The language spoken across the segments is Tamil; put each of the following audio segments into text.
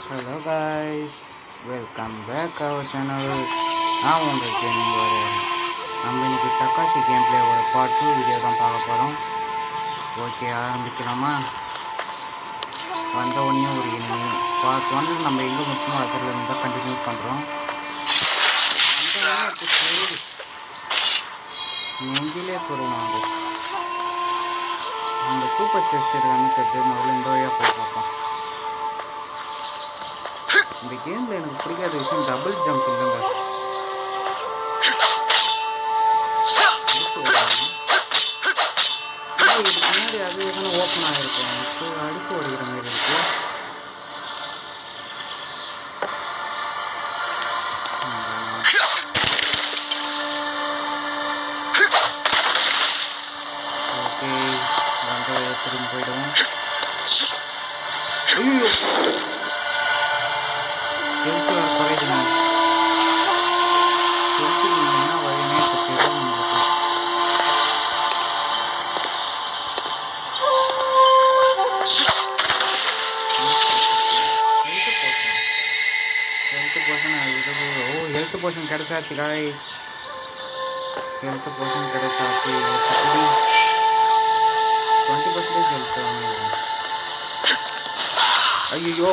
Hello guys, welcome back our channel. நான் உங்கள் கேமிங் வாரியர். நம்ம இன்னைக்கு தக்காஷி கேம் பிளேயோட பார்ட் 2 வீடியோ தான் பார்க்க போகிறோம். ஓகே, ஆரம்பிக்கலாமா? வந்த உடனே ஒரு இனிமே பார்ட் 1 நம்ம எங்கே முடிச்சோமோ அதில் இருந்து தான் கண்டினியூ பண்ணுறோம். நெஞ்சிலே சொல்லுவாங்க அந்த சூப்பர் செஸ்ட் இருக்கான்னு தெரிஞ்சு முதல்ல இந்த வழியாக போய் பார்ப்போம். இந்த கேமில் எனக்கு பிடிக்காத விஷயம் டபுள் ஜம்ப் இல்லைங்க. இதுக்கு முன்னாடி அது எதனா ஓப்பன் ஆகிருக்கும், அடிச்சு ஓடிக்கிற மாதிரி இருக்கு. ஓகே, வந்து திரும்பி போயிடுவோம். ஐயோ, ஹெல்த் குறையுதுங்க. ஹெல்த் இல்லைன்னா வழினே போயிடும் நம்மளுக்கு. ஹெல்த் போர்ஷன் ஹெல்த் போர்ஷன் கிடைச்சாச்சு காய்ஸ். ஹெல்த் போர்ஷன் கிடைச்சாச்சு. 20% ஹெல்த் வாங்கிடுவோம். ஐயோ,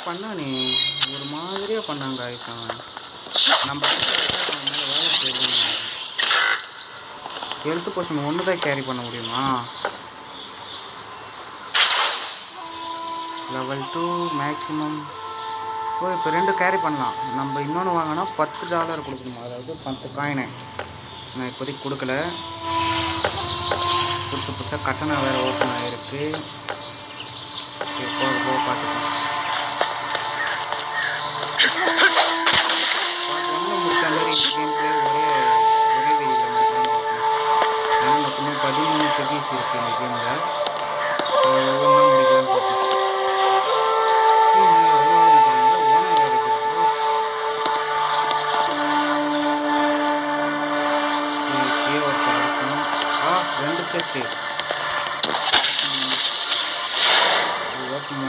பண்ணானே ஒரு மாதிரியா பண்ணாங்க காய்ஸ். அவன் நம்ம மேலே வேலை செய்யணும். ஹெல்த் போர்ஷன் ஒன்று தான் கேரி பண்ண முடியுமா? Level 2 maximum. ஓ, இப்போ 2 கேரி பண்ணலாம். நம்ம இன்னொன்று வாங்கினா $10 கொடுக்கணுமா, அதாவது 10 காயினை. நான் இப்போதைக்கு கொடுக்கல. புதுசா கட்டணம் வேறு ஓப்பன் ஆகிருக்கு. போக பார்த்துக்கலாம். முடிச்ச மாதிரி கேம் பிளே ஒரே வீடியோவில் மட்டும் பார்க்கணும். ஏன்னா மொத்தமாக 13 சிட்டிஸ் இருக்குது இந்த கேமில். ஒவ்வொன்றா முடிக்கலாம் பார்ப்போம். ரெண்டு செஸ்ட்டு ஓப்பன்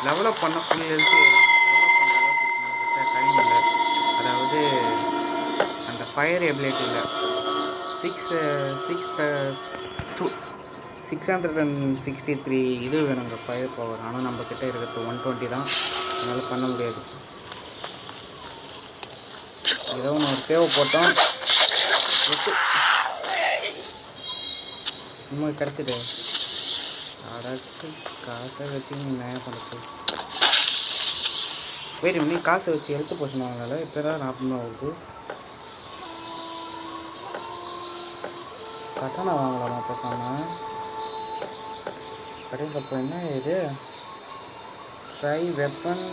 லெவலப் பண்ண ஃபுல் ஹெல்த்து டெவலப் பண்ணுற அளவுக்கு நம்மக்கிட்ட டைம் இல்லை. அதாவது அந்த ஃபயர் எபிலிட்டி இல்லை. 663 இது வேணுங்க ஃபயர் பவர். ஆனால் நம்மக்கிட்ட இருக்கிறது 120 தான். அதனால் பண்ண முடியாது. ஏதோ ஒன்று ஒரு சேவை போட்டோம். இன்னும் கிடச்சிது. அடாச்சு, காசை வச்சு நீ என்ன பண்ணுறது? வெயிட் பண்ணி காசை வச்சு ஹெல்த் போர்ஷன் வாங்கல. இப்போ தான் 40 ஆகுது. கட்டணை வாங்கலாமா பேசாமல்? கடையில் என்ன இது? ட்ரை வெப்பன்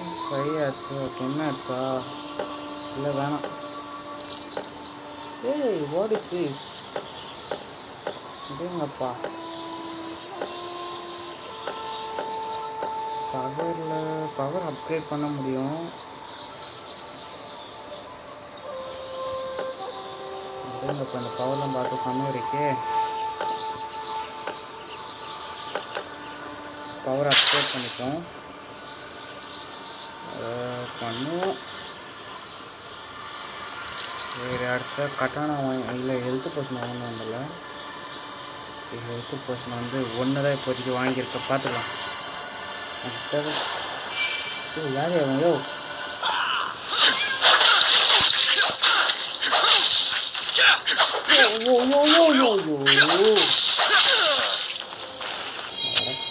5 ஆச்சு. ஓகே, என்ன ஆச்சா? இல்லை வேணாம். ஏய், வாட் இஸ் திஸ்? அப்படிங்கப்பா, பவர் அப்கிரேட் பண்ண முடியும். இப்போ இந்த பவர்லாம் பார்த்து செம்ம இருக்கே. பவர் அப்டேட் பண்ணிப்போம். பண்ணுவோம். வேறு அடுத்த கட்டானா இல்லை ஹெல்த் போர்ஷன் வாங்கணும் ஒன்றில்ல. ஹெல்த் போர்ஷன் வந்து ஒன்று தான் இப்போதைக்கு வாங்கியிருக்க. பார்த்துக்கலாம். அடுத்தது யார் யோ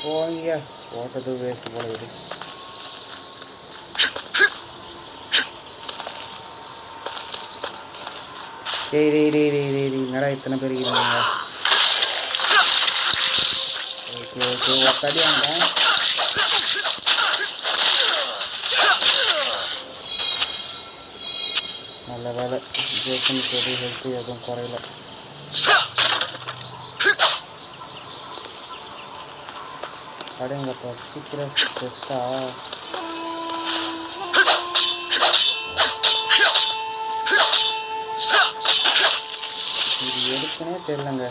போங்க, போட்டது வேஸ்ட் போல இது. என்னடா இத்தனை பேர் இருக்காங்க. ஓகே ஓகே ஒத்தடி வாங்க. நல்ல வேலை ஜேசன் சரி ஹெல்த்து எதுவும் குறையல. அடேங்கப்பா சீக்கிரம் செஸ்டா. இது எதுக்குன்னே தெரியலங்க.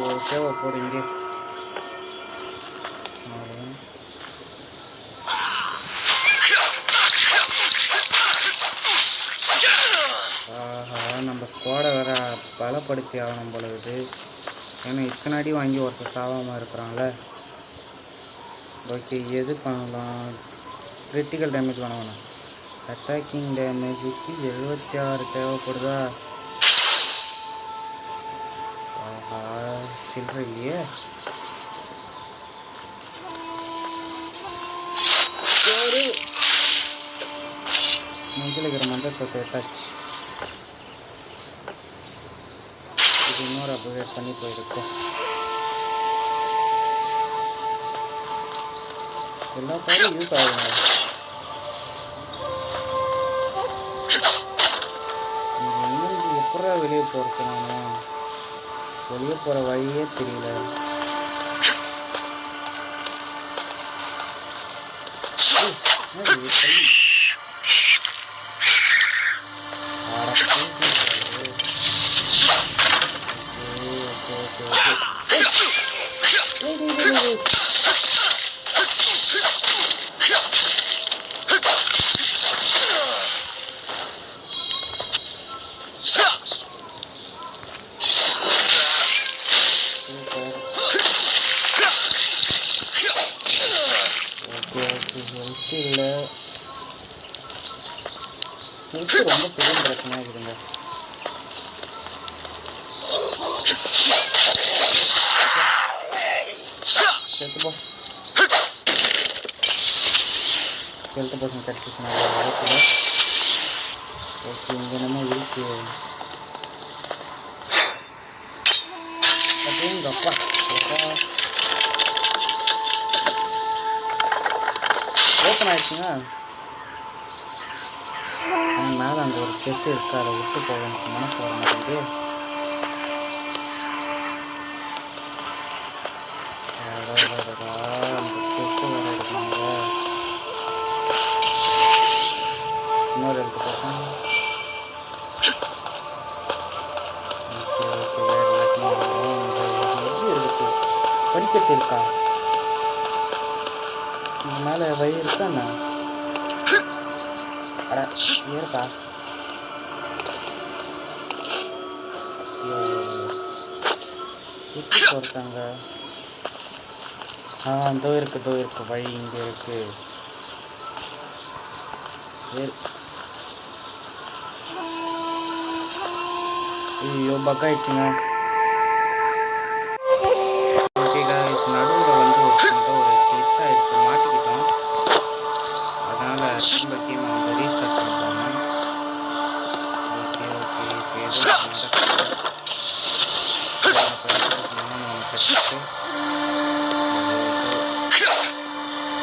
ஒரு சேவை போடுங்க. நம்ம ஸ்குவாடை வேறு பலப்படுத்தி ஆகணும் போல இது. ஏன்னா இத்தனை அடி வாங்கி ஒருத்தர் சாவாமல் இருக்கிறாங்களே. ஓகே எது பண்ணலாம்? கிரிட்டிக்கல் டேமேஜ் பண்ணணும். அட்டாக்கிங் டேமேஜுக்கு 76 தேவைப்படுதா? ஆஹா சில்லற இல்லையே. மஞ்சள் இருக்கிற மஞ்சள் சொத்தை எடுத்தாச்சு. இது இன்னொரு அப்கிரேட் பண்ணி போயிருக்கோம். எல்லா பவரும் யூஸ் ஆகுங்க. எங்கேருந்து எப்படா வெளியே போகிறது? நான் வெளியே போகிற வழியே தெரியல. ரொம்ப பெரிய பிரச்சனையாக இருக்குதுங்க. செத்துப்போ. ஹெல்த் பர்சன் கிடச்சிச்சுன்னா வயசுல. ஓகே இங்கே என்னமோ இருக்கு. அப்படிங்க அப்பா ஓப்பன் ஆயிடுச்சுங்க. மேலே அங்கே ஒரு செஸ்ட் இருக்குது. அதை விட்டு போக எனக்கு மனசு வர மாட்டேங்குது. அந்த செஸ்ட்டு வேறு எடுக்கணுங்க. இன்னொரு ஹெல்த் பர்சன். ஓகே ஓகே வேறு எப்படி இருக்கு? படிக்கட்டு இருக்கா? இந்த மேலே வழி இருக்கா என்ன? ஏற்பா எப்படி பொறுத்தாங்க? தோ இருக்கு வழி இங்கே இருக்கு. ஐயோ பக் ஆயிடுச்சுங்க. ஓகே गाइस நடுவில் வந்து ஒரு கிளிச் ஆயிடுச்சு, மாட்டிக்கிட்டோம். அதனால் திரும்ப கேம் வந்து ரீஸ்டார்ட் பண்ணுறாங்க. ஓகே ஓகே இப்போ எதுவும் நடக்குது.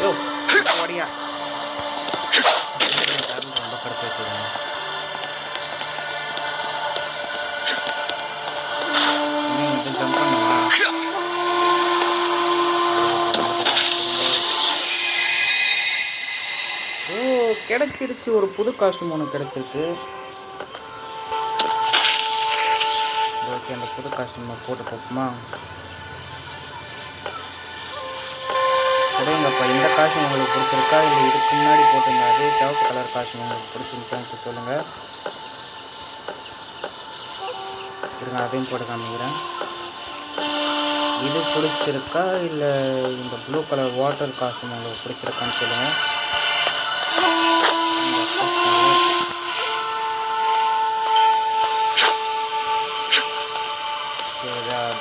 யோ ஓடியா ரொம்ப கடுப்பு வச்சுருங்க. ஜம்ப் பண்ணுவா. ஓ கிடைச்சிருச்சு. ஒரு புது காஸ்டியூம் ஒன்று கிடைச்சிருக்கு. ஓகே ஓகே, அந்த புது காஸ்டியூமை போட்டு பார்ப்போமா? உடையங்கப்பா, இந்த காஸ்டியூம் உங்களுக்கு பிடிச்சிருக்கா, இல்லை இதுக்கு முன்னாடி போட்டிருந்த அதே சிவப்பு கலர் காஸ்டியூம் உங்களுக்கு பிடிச்சிருந்துச்சான்னு சொல்லுங்கள். இருங்க, அதையும் போட்டு காமிக்கிறேன். இது பிடிச்சிருக்கா, இல்லை இந்த ப்ளூ கலர் வாட்டர் காஸ்டியூம் உங்களுக்கு பிடிச்சிருக்கான்னு சொல்லுங்கள்.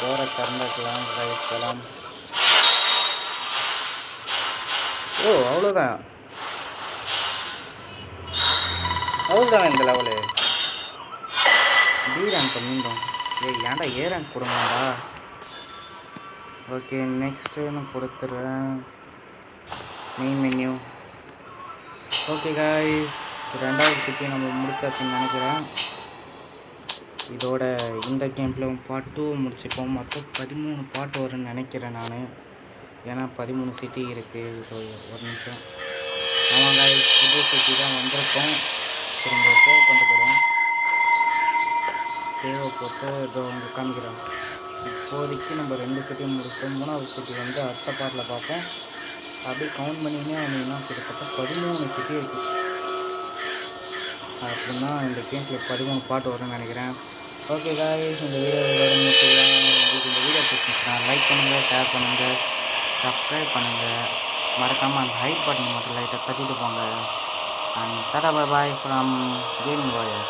டோரை திறந்துக்கலாம், ரைஸ் போகலாம். ஓ, அவ்வளோதான் இந்த லெவலு. டி ரேங்க் மீண்டும் ஏன்டா ஏ ரேங்க் கொடுங்கடா. ஓகே, நெக்ஸ்ட்டு நான் கொடுத்துட்றேன் மெயின் மென்யூ. ஓகே காய்ஸ், ரெண்டாவது சிட்டி நம்ம முடிச்சாச்சுன்னு நினைக்கிறேன். இதோட இந்த கேம்ப்ல பார்ட் 2 முடிச்சுப்போம். மொத்தம் 13 பார்ட் வரும்னு நினைக்கிறேன் நான். ஏன்னா 13 சிட்டி இருக்குது. இது ஒரு நிமிஷம். ஆமாம் காய்ஸ், புது சிட்டி தான் வந்திருக்கோம். சரி, இங்கே சேவ் பண்ணிட்டு போயிடுவோம். சேவை போட்டு இதோ உங்களுக்கு காமிக்கிறோம். இப்போதைக்கு நம்ம 2 சிட்டியும் முடிச்சிட்டோம். 3வது சிட்டி வந்து அடுத்த பார்ட்டில் பார்ப்போம். அப்படியே கவுண்ட் பண்ணினே வந்தீங்கன்னா கிட்டத்தட்ட 13 சிட்டி இருக்குது. அப்படின்னா இந்த கேம்ல 13 பார்ட் வரும்னு நினைக்கிறேன். ஓகே காய்ஸ், இந்த வீடியோ முடிச்சுக்கலாம். உங்களுக்கு இந்த வீடியோ பிடிச்சிருந்துச்சுன்னா லைக் பண்ணுங்கள், ஷேர் பண்ணுங்கள், சப்ஸ்கிரைப் பண்ணுங்கள். மறக்காமல் அந்த ஹைப் பட்டன் மட்டும் லைட்டாக தட்டிட்டு போங்க. And tata bye bye from gaming warrior.